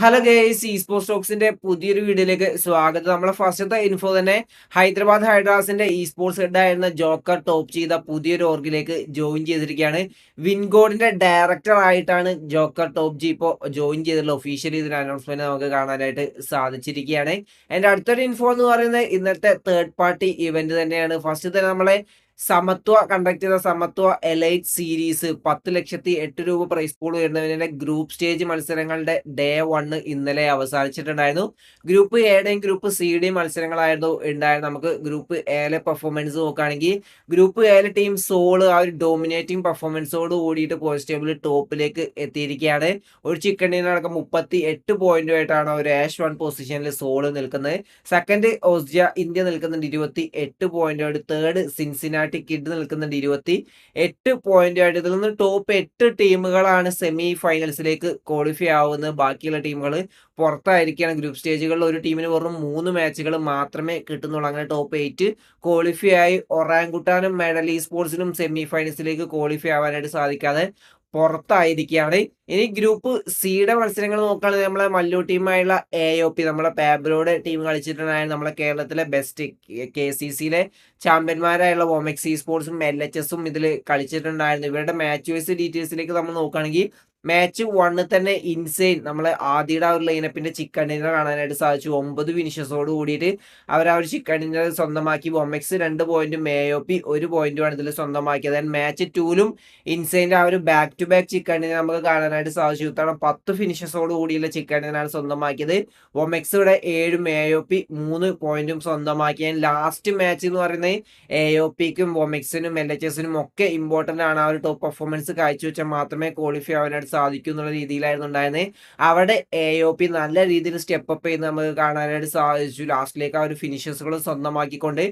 Hello guys sports ടോക്സിന്റെ പുതിയൊരു വീഡിയോയിലേക്ക് സ്വാഗതം. നമ്മളെ ഫസ്റ്റത്തെ ഇൻഫോ തന്നെ ഹൈദരാബാദ് ഹൈഡ്രാസിന്റെ സ്പോർട്സ് ഹെഡ് ആയിരുന്ന ജോക്കർ ടോപ്പ് ചെയ്ത പുതിയൊരു ഓർഗിലേക്ക് ജോയിൻ ചെയ്തിരിക്കുകയാണ്. വിൻഗോഡിന്റെ ഡയറക്ടർ ആയിട്ടാണ് ജോക്കർ ടോപ്പ് ജി ഇപ്പോൾ ജോയിൻ ചെയ്തിട്ടുള്ള ഒഫീഷ്യലി ഇതിന്റെ അനൗൺസ്മെന്റ് നമുക്ക് കാണാനായിട്ട് സാധിച്ചിരിക്കുകയാണ്. എൻ്റെ അടുത്തൊരു ഇൻഫോ എന്ന് പറയുന്നത് ഇന്നത്തെ തേർഡ് പാർട്ടി ഇവന്റ് തന്നെയാണ്. ഫസ്റ്റ് തന്നെ നമ്മളെ സമത്വ കണ്ടക്ട് ചെയ്ത സമത്വ എലൈറ്റ് സീരീസ് 10,08,000 രൂപ പ്രൈസ് പൂൾ വരുന്നതിന്റെ ഗ്രൂപ്പ് സ്റ്റേജ് മത്സരങ്ങളുടെ ഡേ 1 ഇന്നലെ അവസാനിച്ചിട്ടുണ്ടായിരുന്നു. ഗ്രൂപ്പ് എയുടെയും ഗ്രൂപ്പ് സിയുടെയും മത്സരങ്ങളായിരുന്നു ഉണ്ടായിരുന്നത്. നമുക്ക് ഗ്രൂപ്പ് എയിലെ പെർഫോമൻസ് നോക്കുകയാണെങ്കിൽ ഗ്രൂപ്പ് എയിലെ ടീം സോള് ആ ഒരു ഡോമിനേറ്റിംഗ് പെർഫോമൻസോട് കൂടിയിട്ട് പോയിന്റ് ടേബിൾ ടോപ്പിലേക്ക് എത്തിയിരിക്കുകയാണ്. ഒരു ചിക്കൻ ഡിന്നറടക്കം 38 പോയിന്റുമായിട്ടാണ് ഒരു ആഷ് 1 പൊസിഷനിൽ സോള് നിൽക്കുന്നത്. സെക്കൻഡ് ഓസ്ട്രിയ ഇന്ത്യ നിൽക്കുന്നുണ്ട് 28 പോയിന്റോട്. തേർഡ് സിൻസിനാട്ടി കിഡ് നിൽക്കുന്നുണ്ട് 28 പോയിന്റായിട്ട്. ഇതിൽ നിന്ന് ടോപ്പ് 8 ടീമുകളാണ് സെമി ഫൈനൽസിലേക്ക് ക്വാളിഫൈ ആവുന്നത്. ബാക്കിയുള്ള ടീമുകൾ പുറത്തായിരിക്കുകയാണ്. ഗ്രൂപ്പ് സ്റ്റേജുകളിൽ ഒരു ടീമിന് വെറും 3 മാച്ചുകൾ മാത്രമേ കിട്ടുന്നുള്ളൂ. അങ്ങനെ ടോപ്പ് 8 ക്വാളിഫൈ ആയി ഒറാങ്കുട്ടാനും മെഡൽ സ്പോർട്സിനും സെമി ഫൈനൽസിലേക്ക് ക്വാളിഫൈ ആവാനായിട്ട് സാധിക്കാതെ പുറത്തായിരിക്കുകയാണ്. ഇനി ഗ്രൂപ്പ് സിയുടെ മത്സരങ്ങൾ നോക്കുകയാണെങ്കിൽ നമ്മളെ മല്ലു ടീമായുള്ള AOP നമ്മളെ പാബ്ലോയുടെ ടീം കളിച്ചിട്ടുണ്ടായിരുന്നു. നമ്മളെ കേരളത്തിലെ ബെസ്റ്റ് KCCയിലെ ചാമ്പ്യന്മാരായുള്ള വൊമെക്സ് സ്പോർട്സും LHSും ഇതിൽ കളിച്ചിട്ടുണ്ടായിരുന്നു. ഇവരുടെ മാച്ച് വൈസ് ഡീറ്റെയിൽസിലേക്ക് നമ്മൾ നോക്കുകയാണെങ്കിൽ മാച്ച് 1 തന്നെ ഇൻസെയിൻ നമ്മളെ ആദ്യയുടെ ആ ഒരു ലൈനപ്പിന്റെ ചിക്കൻ ഡിന്നർ കാണാനായിട്ട് സാധിച്ചു. 9 ഫിനിഷസോട് കൂടിയിട്ട് അവർ ആ ഒരു ചിക്കൻ ഡിന്നർ സ്വന്തമാക്കി. വൊമെക്സ് 2 പോയിന്റും AOP 1 പോയിന്റുമാണ് ഇതിൽ സ്വന്തമാക്കിയത്. മാച്ച് 2ലും ഇൻസൈൻ്റെ ആ ഒരു back to back chicken dinner നമുക്ക് കാണാനായിട്ട് സാധിച്ചു. ഇത്തവണ 10 ഫിനിഷസോട് കൂടിയുള്ള ചിക്കൻ ഡിന്നറാണ് സ്വന്തമാക്കിയത്. വൊമെക്സ് ഇവിടെ 7ഉം AOP 3 പോയിന്റും സ്വന്തമാക്കിയ ലാസ്റ്റ് മാച്ച് എന്ന് പറയുന്നത് AOPക്കും വൊമെക്സിനും LHSനും ഒക്കെ ഇമ്പോർട്ടന്റ് ആണ്. ആ ഒരു ടോപ്പ് പെർഫോമൻസ് കാഴ്ചവെച്ചാൽ മാത്രമേ ക്വാളിഫൈ ആവാനായിട്ട് സാധിക്കൂ എന്നുള്ള രീതിയിലായിരുന്നു ഉണ്ടായിരുന്നത്. അവിടെ AOP നല്ല രീതിയിൽ സ്റ്റെപ്പ് അപ്പ് ചെയ്യുന്നത് നമുക്ക് കാണാനായിട്ട് സാധിച്ചു. ലാസ്റ്റിലേക്ക് ആ ഒരു ഫിനിഷസുകൾ സ്വന്തമാക്കിക്കൊണ്ട്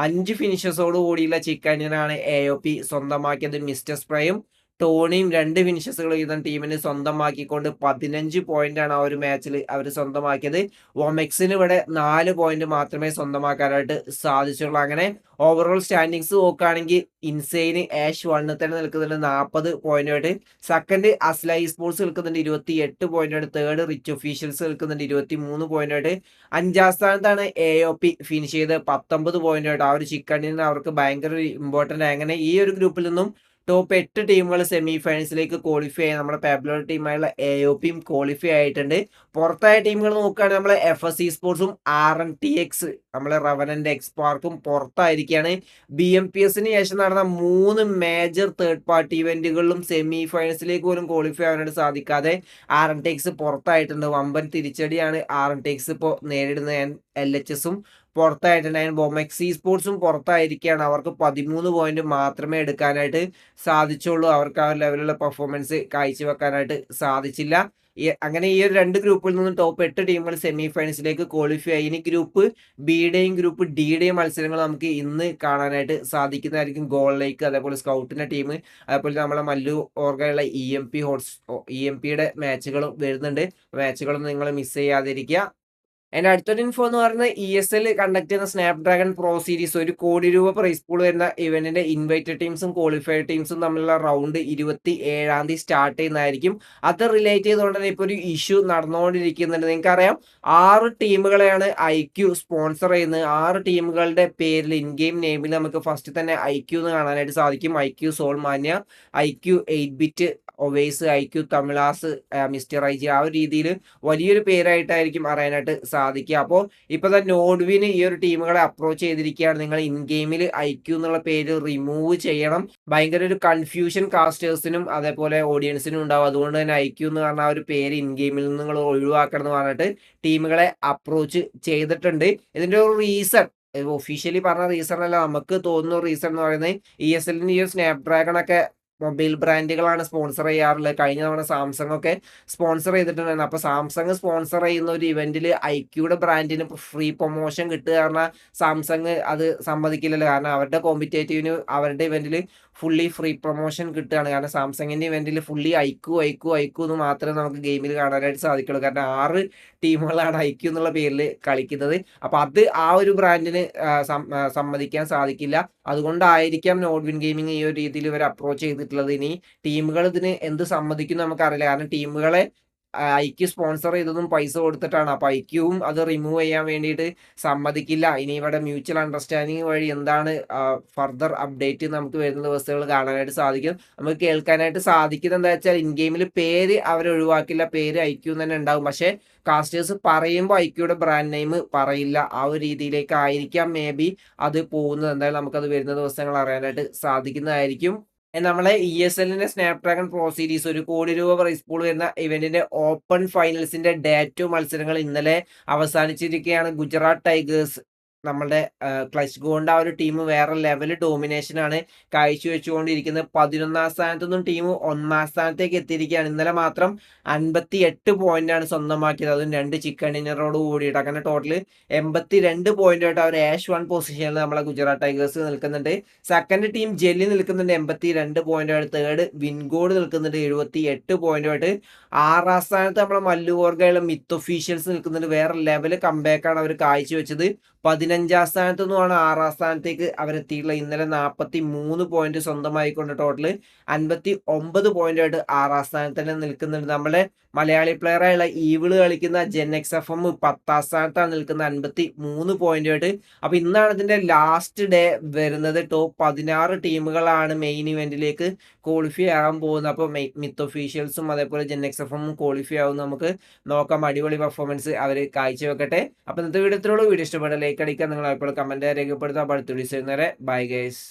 5 ഫിനിഷസോട് കൂടിയുള്ള ചിക്കൻ ഡിന്നറാണ് AOP സ്വന്തമാക്കിയത്. മിസ്റ്റർ സ്പ്രേയും ടോണിയും 2 ഫിനിഷസുകൾ വീതം ടീമിന് സ്വന്തമാക്കിക്കൊണ്ട് 15 പോയിന്റാണ് ആ ഒരു മാച്ചിൽ അവർ സ്വന്തമാക്കിയത്. വൊമെക്സിന് ഇവിടെ 4 പോയിന്റ് മാത്രമേ സ്വന്തമാക്കാനായിട്ട് സാധിച്ചുള്ളൂ. അങ്ങനെ ഓവറോൾ സ്റ്റാൻഡിങ്സ് നോക്കുകയാണെങ്കിൽ ഇൻസൈന് ആഷ് 1 തന്നെ നിൽക്കുന്നുണ്ട് 40 പോയിന്റുമായിട്ട്. സെക്കൻഡ് അസ്ല സ്പോർട്സ് നിൽക്കുന്നുണ്ട് 28 പോയിന്റായിട്ട്. തേർഡ് റിച്ച് ഒഫീഷ്യൽസ് നിൽക്കുന്നുണ്ട് 23 പോയിന്റായിട്ട്. 5ാം സ്ഥാനത്താണ് AOP ഫിനിഷ് ചെയ്ത് 19 പോയിന്റായിട്ട്. ആ ഒരു ചിക്കൻ ഡിന്നർ അവർക്ക് ഭയങ്കര ഇമ്പോർട്ടന്റ്. അങ്ങനെ ഈ ഒരു ഗ്രൂപ്പിൽ നിന്നും ടോപ്പ് 8 ടീമുകൾ സെമി ഫൈനൽസിലേക്ക് ക്വാളിഫൈ ആയി. നമ്മുടെ പാബ്ലോ ടീമായുള്ള AOPയും ക്വാളിഫൈ ആയിട്ടുണ്ട്. പുറത്തായ ടീമുകൾ നോക്കുകയാണെങ്കിൽ നമ്മളെ FS സ്പോർട്സും RNTX നമ്മളെ റവനന്റ് എക്സ്പാർക്കും പുറത്തായിരിക്കുകയാണ്. BMPSന് ശേഷം നടന്ന 3 മേജർ തേർഡ് പാർട്ടി ഇവന്റുകളിലും സെമി ഫൈനൽസിലേക്ക് പോലും ക്വാളിഫൈ ആവാനായിട്ട് സാധിക്കാതെ RNTX പുറത്തായിട്ടുണ്ട്. വമ്പൻ തിരിച്ചടിയാണ് RNTX ഇപ്പോൾ നേരിടുന്നത്. LHSും പുറത്തായിട്ടുണ്ടായിരുന്നു. വൊമെക്സ് സ്പോർട്സും പുറത്തായിരിക്കുകയാണ്. അവർക്ക് 13 പോയിന്റ് മാത്രമേ എടുക്കാനായിട്ട് സാധിച്ചുള്ളൂ. അവർക്ക് ആ ലെവലിലുള്ള പെർഫോമൻസ് കാഴ്ചവെക്കാനായിട്ട് സാധിച്ചില്ല. അങ്ങനെ ഈ ഒരു 2 ഗ്രൂപ്പിൽ നിന്നും ടോപ്പ് 8 ടീമുകൾ സെമി ഫൈനൽസിലേക്ക് ക്വാളിഫൈ ആയി. ഇനി ഗ്രൂപ്പ് ബിയുടെയും ഗ്രൂപ്പ് ഡിയുടെയും മത്സരങ്ങൾ നമുക്ക് ഇന്ന് കാണാനായിട്ട് സാധിക്കുന്നതായിരിക്കും. ഗോൾ ലേക്ക് അതേപോലെ സ്കൗട്ടിന്റെ ടീം അതേപോലെ നമ്മളെ മല്ലു ഓർഗയുള്ള EMPയുടെ മാച്ചുകളും വരുന്നുണ്ട്. മാച്ചുകളും നിങ്ങൾ മിസ് ചെയ്യാതിരിക്കുക. അതിന്റെ അടുത്തൊരു ഇൻഫോ എന്ന് പറയുന്നത് ESL കണ്ടക്ട് ചെയ്യുന്ന സ്നാപ് ഡ്രാഗൺ പ്രോ സീരീസ് 1 കോടി രൂപ പ്രൈസ് പൂൾ വരുന്ന ഇവന്റിന്റെ ഇൻവൈറ്റഡ് ടീംസും ക്വാളിഫൈഡ് ടീംസും തമ്മിലുള്ള റൗണ്ട് 27 സ്റ്റാർട്ട് ചെയ്യുന്നതായിരിക്കും. അത് റിലേറ്റ് ചെയ്തുകൊണ്ട് തന്നെ ഇപ്പോൾ ഒരു ഇഷ്യൂ നടന്നുകൊണ്ടിരിക്കുന്നുണ്ട്. നിങ്ങൾക്കറിയാം 6 ടീമുകളെയാണ് IQ സ്പോൺസർ ചെയ്യുന്നത്. 6 ടീമുകളുടെ പേരിൽ ഇൻ ഗെയിം നെയിമിൽ നമുക്ക് ഫസ്റ്റ് തന്നെ IQ എന്ന് കാണാനായിട്ട് സാധിക്കും. IQ soul mania, IQ 8-bit Owais, IQ Tamizhas, mister IG ആ ഒരു രീതിയിൽ വലിയൊരു പേരായിട്ടായിരിക്കും അറിയാനായിട്ട് സാധിക്കുക. അപ്പോൾ ഇപ്പോൾ തന്നെ നോഡ്വിന് ഈ ഒരു ടീമുകളെ അപ്രോച്ച് ചെയ്തിരിക്കുകയാണ്. നിങ്ങൾ ഇൻ ഗെയിമിൽ IQ എന്നുള്ള പേര് റിമൂവ് ചെയ്യണം. ഭയങ്കര ഒരു കൺഫ്യൂഷൻ കാസ്റ്റേഴ്സിനും അതേപോലെ ഓഡിയൻസിനും ഉണ്ടാവും. അതുകൊണ്ട് തന്നെ IQ എന്ന് പറഞ്ഞ ആ ഒരു പേര് ഇൻ ഗെയിമിൽ നിന്ന് നിങ്ങൾ ഒഴിവാക്കണം എന്ന് പറഞ്ഞിട്ട് ടീമുകളെ അപ്രോച്ച് ചെയ്തിട്ടുണ്ട്. ഇതിൻ്റെ ഒരു റീസൺ ഒഫീഷ്യലി പറഞ്ഞ റീസൺ അല്ല, നമുക്ക് തോന്നുന്ന റീസൺ എന്ന് പറയുന്നത് ESLന്റെ ഈ ഒരു സ്നാപ് ഡ്രാഗൺ ഒക്കെ മൊബൈൽ ബ്രാൻഡുകളാണ് സ്പോൺസർ ചെയ്യാറുള്ളത്. കഴിഞ്ഞ തവണ സാംസങ് ഒക്കെ സ്പോൺസർ ചെയ്തിട്ടുണ്ടായിരുന്നു. അപ്പോൾ സാംസങ് സ്പോൺസർ ചെയ്യുന്ന ഒരു ഇവന്റിൽ IQയുടെ ബ്രാൻഡിന് ഫ്രീ പ്രൊമോഷൻ കിട്ടുക പറഞ്ഞാൽ സാംസങ് അത് സമ്മതിക്കില്ലല്ലോ. കാരണം അവരുടെ കോമ്പറ്റേറ്റീവിന് അവരുടെ ഇവന്റിൽ ഫുള്ളി ഫ്രീ പ്രൊമോഷൻ കിട്ടുകയാണ്. കാരണം സാംസങ്ങിന്റെ ഇവന്റിൽ ഫുള്ളി ഐക്യു എന്ന് മാത്രമേ നമുക്ക് ഗെയിമിൽ കാണാനായിട്ട് സാധിക്കുള്ളൂ. കാരണം 6 ടീമുകളാണ് IQ എന്നുള്ള പേരിൽ കളിക്കുന്നത്. അപ്പോൾ അത് ആ ഒരു ബ്രാൻഡിന് സമ്മതിക്കാൻ സാധിക്കില്ല. അതുകൊണ്ടായിരിക്കാം നോഡ്വിൻ ഗെയിമിംഗ് ഈ ഒരു രീതിയിൽ ഇവർ അപ്രോച്ച് ചെയ്തിട്ടുള്ളത്. ഇനി ടീമുകൾ ഇതിന് എന്ത് സമ്മതിക്കും നമുക്കറിയില്ല. കാരണം ടീമുകളെ ഐക്യു സ്പോൺസർ ചെയ്തതും പൈസ കൊടുത്തിട്ടാണ്. അപ്പൊ ഐക്യുവും അത് റിമൂവ് ചെയ്യാൻ വേണ്ടിയിട്ട് സമ്മതിക്കില്ല. ഇനി ഇവിടെ മ്യൂച്വൽ അണ്ടർസ്റ്റാൻഡിംഗ് വഴി എന്താണ് ഫർദർ അപ്ഡേറ്റ് നമുക്ക് വരുന്ന ദിവസങ്ങൾ കാണാനായിട്ട് സാധിക്കും. നമുക്ക് കേൾക്കാനായിട്ട് സാധിക്കുന്നത് എന്താ വെച്ചാൽ ഇൻ ഗെയിമിൽ പേര് അവർ ഒഴിവാക്കില്ല, പേര് ഐക്യു തന്നെ ഉണ്ടാവും. പക്ഷേ കാസ്റ്റേഴ്സ് പറയുമ്പോൾ ഐക്യുയുടെ ബ്രാൻഡ് നെയിം പറയില്ല. ആ ഒരു രീതിയിലേക്ക് ആയിരിക്കാം മേ ബി അത് പോകുന്നത്. എന്തായാലും നമുക്കത് വരുന്ന ദിവസങ്ങൾ അറിയാനായിട്ട് സാധിക്കുന്നതായിരിക്കും. നമ്മളെ ESLന്റെ സ്നാപ്ഡ്രാഗൺ പ്രോ സീരീസ് 1 കോടി രൂപ പ്രൈസ് പൂൾ വരുന്ന ഇവന്റിന്റെ ഓപ്പൺ ഫൈനൽസിന്റെ ഡേ 2 മത്സരങ്ങൾ ഇന്നലെ അവസാനിച്ചിരിക്കുകയാണ്. ഗുജറാത്ത് ടൈഗേഴ്സ് നമ്മളുടെ ക്ലച്ച് ഗോൾഡ് ആ ഒരു ടീം വേറെ ലെവൽ ഡോമിനേഷൻ ആണ് കാഴ്ചവെച്ചുകൊണ്ടിരിക്കുന്നത്. 11ാം സ്ഥാനത്തു നിന്നും ടീം 1ാം സ്ഥാനത്തേക്ക് എത്തിയിരിക്കുകയാണ്. ഇന്നലെ മാത്രം 58 പോയിന്റാണ് സ്വന്തമാക്കിയത്, അതും 2 ചിക്കൻ ഡിന്നറോട് കൂടിയിട്ട്. അങ്ങനെ ടോട്ടൽ 82 പോയിന്റായിട്ട് അവർ ആഷ് 1 പൊസിഷനിൽ നമ്മളെ ഗുജറാത്ത് ടൈഗേഴ്സ് നിൽക്കുന്നുണ്ട്. സെക്കൻഡ് ടീം ജെല്ലി നിൽക്കുന്നുണ്ട് 82 പോയിന്റുമായിട്ട്. തേർഡ് വിൻഗോഡ് നിൽക്കുന്നുണ്ട് 78 പോയിന്റുമായിട്ട്. 6ാം സ്ഥാനത്ത് നമ്മളെ മല്ലുകോർഗയിലും മിത്ത് ഒഫീഷ്യൽസ് നിൽക്കുന്നുണ്ട്. വേറെ ലെവൽ കംബാക്കാണ് അവർ കാഴ്ചവെച്ചത്. 15ാം സ്ഥാനത്തു നിന്നുമാണ് 6ാം സ്ഥാനത്തേക്ക് അവരെത്തിയിട്ടുള്ളത്. ഇന്നലെ 43 പോയിന്റ് സ്വന്തമായിക്കൊണ്ട് ടോട്ടൽ 59 പോയിന്റുമായിട്ട് 6ാം സ്ഥാനത്ത് തന്നെ നിൽക്കുന്നുണ്ട്. നമ്മുടെ മലയാളി പ്ലെയറായുള്ള ഈവിള് കളിക്കുന്ന ജെൻ എക്സ് എഫ് എം 10ാം സ്ഥാനത്താണ് നിൽക്കുന്നത് 53 പോയിന്റുമായിട്ട്. അപ്പൊ ഇന്നാണ് ഇതിന്റെ ലാസ്റ്റ് ഡേ വരുന്നത്. ടോപ്പ് 16 ടീമുകളാണ് മെയിൻ ഇവന്റിലേക്ക് ക്വാളിഫൈ ആകാൻ പോകുന്നത്. അപ്പോൾ മിത്ത് ഒഫീഷ്യൽസും അതേപോലെ ജെൻ എക്സ് എഫ് എമ്മും ക്വാളിഫൈ ആവും. നമുക്ക് നോക്കാം, അടിപൊളി പെർഫോമൻസ് അവർ കാഴ്ചവെക്കട്ടെ. അപ്പൊ ഇന്നത്തെ വീഡിയോ ഇത്രയുള്ളൂ. വീഡിയോ ഇഷ്ടപ്പെട്ട ലൈക്ക് അടിക്കുക, നിങ്ങൾ അപ്പോൾ കമന്റ് രേഖപ്പെടുത്തുക. അടുത്ത വീഡിയോസ് വരുന്നവരെ ബൈ ഗൈസ്.